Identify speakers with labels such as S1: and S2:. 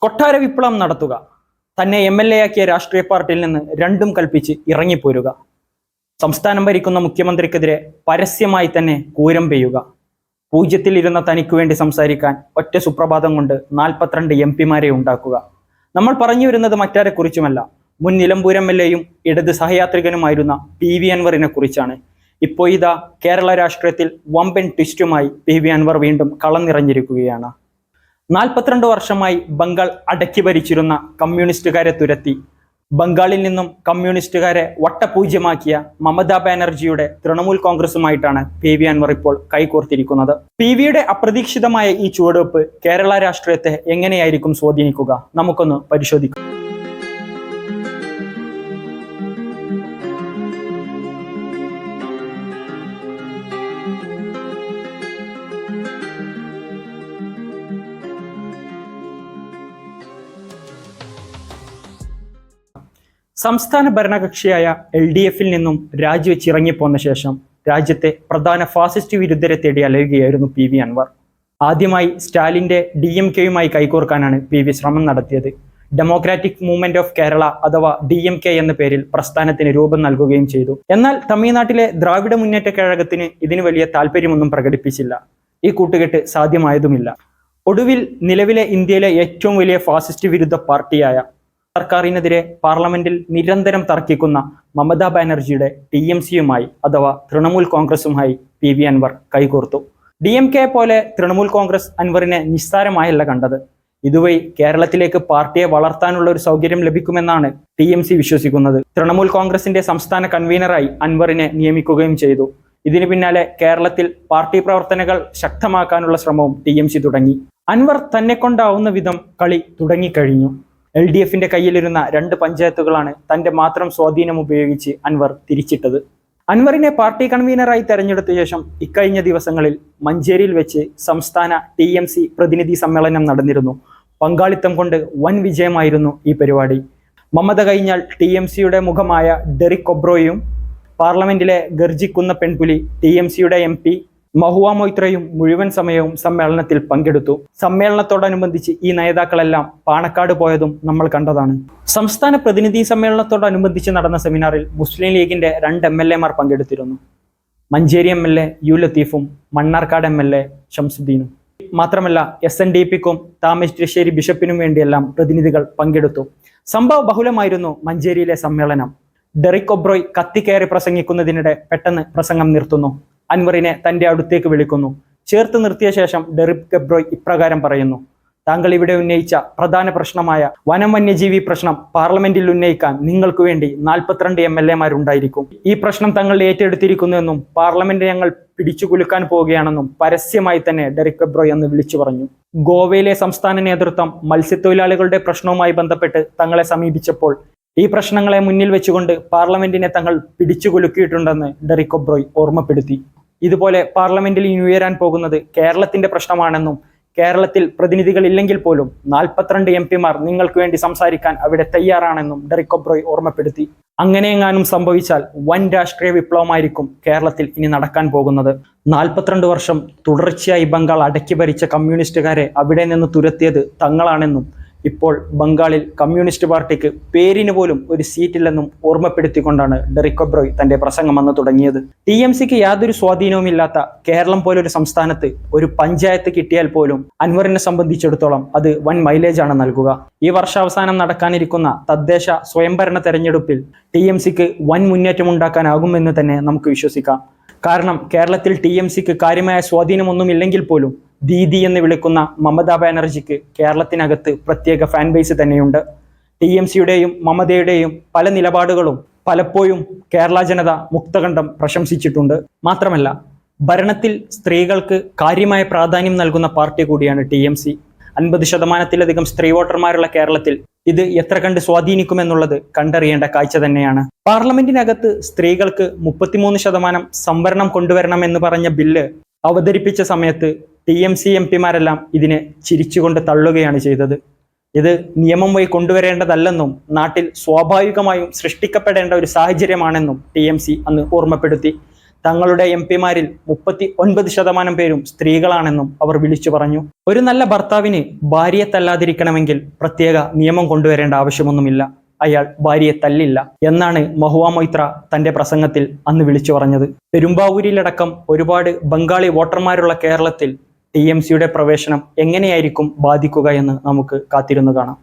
S1: കൊട്ടാര വിപ്ലവം നടത്തുക, തന്നെ MLA ആക്കിയ രാഷ്ട്രീയ പാർട്ടിയിൽ നിന്ന് രണ്ടും കൽപ്പിച്ച് ഇറങ്ങിപ്പോരുക, സംസ്ഥാനം ഭരിക്കുന്ന മുഖ്യമന്ത്രിക്കെതിരെ പരസ്യമായി തന്നെ കൂരം പെയ്യുക, പൂജ്യത്തിൽ ഇരുന്ന തനിക്ക് വേണ്ടി സംസാരിക്കാൻ ഒറ്റ സുപ്രഭാതം കൊണ്ട് 42 MP ഉണ്ടാക്കുക. നമ്മൾ പറഞ്ഞു വരുന്നത് മറ്റാരെ കുറിച്ചുമല്ല, മുൻ നിലമ്പൂർ MLA-യും ഇടത് സഹയാത്രികനുമായിരുന്ന PV അൻവറിനെ കുറിച്ചാണ്. ഇപ്പോൾ ഇതാ കേരള രാഷ്ട്രീയത്തിൽ വമ്പൻ ട്വിസ്റ്റുമായി PV അൻവർ വീണ്ടും കളം നിറഞ്ഞിരിക്കുകയാണ്. 42 വർഷമായി ബംഗാൾ അടക്കി ഭരിച്ചിരുന്ന കമ്മ്യൂണിസ്റ്റുകാരെ തുരത്തി ബംഗാളിൽ നിന്നും കമ്മ്യൂണിസ്റ്റുകാരെ വട്ടപൂജ്യമാക്കിയ മമതാ ബാനർജിയുടെ തൃണമൂൽ കോൺഗ്രസുമായിട്ടാണ് PV അൻവർ ഇപ്പോൾ കൈകോർത്തിരിക്കുന്നത്. PVയുടെ അപ്രതീക്ഷിതമായ ഈ ചുവടുവെപ്പ് കേരള രാഷ്ട്രീയത്തെ എങ്ങനെയായിരിക്കും സ്വാധീനിക്കുക? നമുക്കൊന്ന് പരിശോധിക്കാം. സംസ്ഥാന ഭരണകക്ഷിയായ LDF-ൽ നിന്നും രാജിവെച്ചിറങ്ങിപ്പോന്ന ശേഷം രാജ്യത്തെ പ്രധാന ഫാസിസ്റ്റ് വിരുദ്ധരെ തേടി അലയുകയായിരുന്നു PV അൻവർ. ആദ്യമായി സ്റ്റാലിൻ്റെ DMK-യുമായി കൈകോർക്കാനാണ് PV ശ്രമം നടത്തിയത്. ഡെമോക്രാറ്റിക് മൂവ്മെന്റ് ഓഫ് കേരള അഥവാ DMK എന്ന പേരിൽ പ്രസ്ഥാനത്തിന് രൂപം നൽകുകയും ചെയ്തു. എന്നാൽ തമിഴ്നാട്ടിലെ ദ്രാവിഡ മുന്നേറ്റ കഴകത്തിന് ഇതിന് വലിയ താല്പര്യമൊന്നും പ്രകടിപ്പിച്ചില്ല. ഈ കൂട്ടുകെട്ട് സാധ്യമായതുമില്ല. ഒടുവിൽ നിലവിലെ ഇന്ത്യയിലെ ഏറ്റവും വലിയ ഫാസിസ്റ്റ് വിരുദ്ധ പാർട്ടിയായ സർക്കാരിനെതിരെ പാർലമെന്റിൽ നിരന്തരം തർക്കിക്കുന്ന മമതാ ബാനർജിയുടെ TMC-യുമായി അഥവാ തൃണമൂൽ കോൺഗ്രസുമായി PV അൻവർ കൈകോർത്തു. DMK പോലെ തൃണമൂൽ കോൺഗ്രസ് അൻവറിനെ നിസ്സാരമായല്ല കണ്ടത്. ഇതുവഴി കേരളത്തിലേക്ക് പാർട്ടിയെ വളർത്താനുള്ള ഒരു സൗകര്യം ലഭിക്കുമെന്നാണ് TMC വിശ്വസിക്കുന്നത്. തൃണമൂൽ കോൺഗ്രസിന്റെ സംസ്ഥാന കൺവീനറായി അൻവറിനെ നിയമിക്കുകയും ചെയ്തു. ഇതിനു പിന്നാലെ കേരളത്തിൽ പാർട്ടി പ്രവർത്തനങ്ങൾ ശക്തമാക്കാനുള്ള ശ്രമവും TMC തുടങ്ങി. അൻവർ തന്നെ കൊണ്ടാവുന്ന വിധം കളി തുടങ്ങിക്കഴിഞ്ഞു. LDF-ന്റെ കയ്യിലിരുന്ന 2 പഞ്ചായത്തുകളാണ് തന്റെ മാത്രം സ്വാധീനം ഉപയോഗിച്ച് അൻവർ തിരിച്ചിട്ടത്. അൻവറിനെ പാർട്ടി കൺവീനറായി തെരഞ്ഞെടുത്ത ശേഷം ഇക്കഴിഞ്ഞ ദിവസങ്ങളിൽ മഞ്ചേരിയിൽ വെച്ച് സംസ്ഥാന TMC പ്രതിനിധി സമ്മേളനം നടന്നിരുന്നു. പങ്കാളിത്തം കൊണ്ട് വൻ വിജയമായിരുന്നു ഈ പരിപാടി. മമത കഴിഞ്ഞാൽ TMC-യുടെ മുഖമായ ഡെറിക് ഒബ്രോയും പാർലമെന്റിലെ ഗർജിക്കുന്ന പെൺപുലി TMC-യുടെ MP മഹുവ മൊയ്ത്രയും മുഴുവൻ സമയവും സമ്മേളനത്തിൽ പങ്കെടുത്തു. സമ്മേളനത്തോടനുബന്ധിച്ച് ഈ നേതാക്കളെല്ലാം പാണക്കാട് പോയതും നമ്മൾ കണ്ടതാണ്. സംസ്ഥാന പ്രതിനിധി സമ്മേളനത്തോടനുബന്ധിച്ച് നടന്ന സെമിനാറിൽ മുസ്ലിം ലീഗിന്റെ 2 MLA-മാർ പങ്കെടുത്തിരുന്നു. Manjeri MLA U ലത്തീഫും Mannarkkad MLA ഷംസുദ്ദീനും. മാത്രമല്ല SNDP-ക്കും താമരശ്ശേരി ബിഷപ്പിനും വേണ്ടിയെല്ലാം പ്രതിനിധികൾ പങ്കെടുത്തു. സംഭവ ബഹുലമായിരുന്നു മഞ്ചേരിയിലെ സമ്മേളനം. ഡെറിക് ഒബ്രോയ് കത്തിക്കയറി പ്രസംഗിക്കുന്നതിനിടെ പെട്ടെന്ന് പ്രസംഗം നിർത്തുന്നു. അൻവറിനെ തന്റെ അടുത്തേക്ക് വിളിക്കുന്നു. ചേർത്ത് നിർത്തിയ ശേഷം ഡെറിക് ഒബ്രോയ് ഇപ്രകാരം പറയുന്നു: താങ്കൾ ഇവിടെ ഉന്നയിച്ച പ്രധാന പ്രശ്നമായ വനം വന്യജീവി പ്രശ്നം പാർലമെന്റിൽ ഉന്നയിക്കാൻ നിങ്ങൾക്ക് വേണ്ടി 42 MLA-മാരുണ്ടായിരിക്കും. ഈ പ്രശ്നം തങ്ങൾ ഏറ്റെടുത്തിരിക്കുന്നുവെന്നും പാർലമെന്റ് ഞങ്ങൾ പിടിച്ചു കുലുക്കാൻ പോവുകയാണെന്നും പരസ്യമായി തന്നെ ഡെറിക് ഒബ്രോയ് അന്ന് വിളിച്ചു പറഞ്ഞു. ഗോവയിലെ സംസ്ഥാന നേതൃത്വം മത്സ്യത്തൊഴിലാളികളുടെ പ്രശ്നവുമായി ബന്ധപ്പെട്ട് തങ്ങളെ സമീപിച്ചപ്പോൾ ഈ പ്രശ്നങ്ങളെ മുന്നിൽ വെച്ചുകൊണ്ട് പാർലമെന്റിനെ തങ്ങൾ പിടിച്ചു കുലുക്കിയിട്ടുണ്ടെന്ന് ഡെറിക് ഒബ്രോയ് ഓർമ്മപ്പെടുത്തി. ഇതുപോലെ പാർലമെന്റിൽ ഇനി ഉയരാൻ പോകുന്നത് കേരളത്തിന്റെ പ്രശ്നമാണെന്നും കേരളത്തിൽ പ്രതിനിധികൾ ഇല്ലെങ്കിൽ പോലും 42 MP-മാർ നിങ്ങൾക്ക് വേണ്ടി സംസാരിക്കാൻ അവിടെ തയ്യാറാണെന്നും ഡെറിക് ഒബ്രോയ് ഓർമ്മപ്പെടുത്തി. അങ്ങനെയെങ്ങാനും സംഭവിച്ചാൽ വൻ രാഷ്ട്രീയ വിപ്ലവമായിരിക്കും കേരളത്തിൽ ഇനി നടക്കാൻ പോകുന്നത്. 42 വർഷം തുടർച്ചയായി ബംഗാൾ അടക്കി ഭരിച്ച കമ്മ്യൂണിസ്റ്റുകാരെ അവിടെ നിന്ന് തുരത്തിയത് തങ്ങളാണെന്നും ഇപ്പോൾ ബംഗാളിൽ കമ്മ്യൂണിസ്റ്റ് പാർട്ടിക്ക് പേരിന് പോലും ഒരു സീറ്റില്ലെന്നും ഓർമ്മപ്പെടുത്തിക്കൊണ്ടാണ് ഡെറിക് ഒബ്രോയ് തന്റെ പ്രസംഗം അന്ന് തുടങ്ങിയത്. TMC-ക്ക് യാതൊരു സ്വാധീനവുമില്ലാത്ത കേരളം പോലൊരു സംസ്ഥാനത്ത് ഒരു പഞ്ചായത്ത് കിട്ടിയാൽ പോലും അൻവറിനെ സംബന്ധിച്ചിടത്തോളം അത് വൻ മൈലേജാണ് നൽകുക. ഈ വർഷാവസാനം നടക്കാനിരിക്കുന്ന തദ്ദേശ സ്വയംഭരണ തെരഞ്ഞെടുപ്പിൽ TMC-ക്ക് വൻ മുന്നേറ്റമുണ്ടാക്കാനാകുമെന്ന് തന്നെ നമുക്ക് വിശ്വസിക്കാം. കാരണം കേരളത്തിൽ TMC-ക്ക് കാര്യമായ സ്വാധീനമൊന്നുമില്ലെങ്കിൽ പോലും ദീദി എന്ന് വിളിക്കുന്ന മമതാ ബാനർജിക്ക് കേരളത്തിനകത്ത് പ്രത്യേക ഫാൻ ബേസ് തന്നെയുണ്ട്. TMC-യുടെയും മമതയുടെയും പല നിലപാടുകളും പലപ്പോഴും കേരള ജനത മുക്തകണ്ഠം പ്രശംസിച്ചിട്ടുണ്ട്. മാത്രമല്ല ഭരണത്തിൽ സ്ത്രീകൾക്ക് കാര്യമായ പ്രാധാന്യം നൽകുന്ന പാർട്ടി കൂടിയാണ് TMC. 50% സ്ത്രീ വോട്ടർമാരുള്ള കേരളത്തിൽ ഇത് എത്ര കണ്ട് സ്വാധീനിക്കുമെന്നുള്ളത് കണ്ടറിയേണ്ട കാഴ്ച തന്നെയാണ്. പാർലമെന്റിനകത്ത് സ്ത്രീകൾക്ക് 33% സംവരണം കൊണ്ടുവരണമെന്ന് പറഞ്ഞ ബില്ല് അവതരിപ്പിച്ച സമയത്ത് TMC MP-മാരെല്ലാം ഇതിനെ ചിരിച്ചുകൊണ്ട് തള്ളുകയാണ് ചെയ്തത്. ഇത് നിയമം വഴി കൊണ്ടുവരേണ്ടതല്ലെന്നും നാട്ടിൽ സ്വാഭാവികമായും സൃഷ്ടിക്കപ്പെടേണ്ട ഒരു സാഹചര്യമാണെന്നും TMC അന്ന് ഓർമ്മപ്പെടുത്തി. തങ്ങളുടെ MP-മാരിൽ 39% പേരും സ്ത്രീകളാണെന്നും അവർ വിളിച്ചു പറഞ്ഞു. ഒരു നല്ല ഭർത്താവിന് ഭാര്യയെ തല്ലാതിരിക്കണമെങ്കിൽ പ്രത്യേക നിയമം കൊണ്ടുവരേണ്ട ആവശ്യമൊന്നുമില്ല. അയാൾ ഭാര്യയെ തല്ലില്ല എന്നാണ് മഹുവ മൊയ്ത്ര തന്റെ പ്രസംഗത്തിൽ അന്ന് വിളിച്ചു പറഞ്ഞത്. പെരുമ്പാവൂരിലടക്കം ഒരുപാട് ബംഗാളി വോട്ടർമാരുള്ള കേരളത്തിൽ TMCയുടെ പ്രവേശനം എങ്ങനെയായിരിക്കും ബാധിക്കുക എന്ന് നമുക്ക് കാത്തിരുന്നു കാണാം.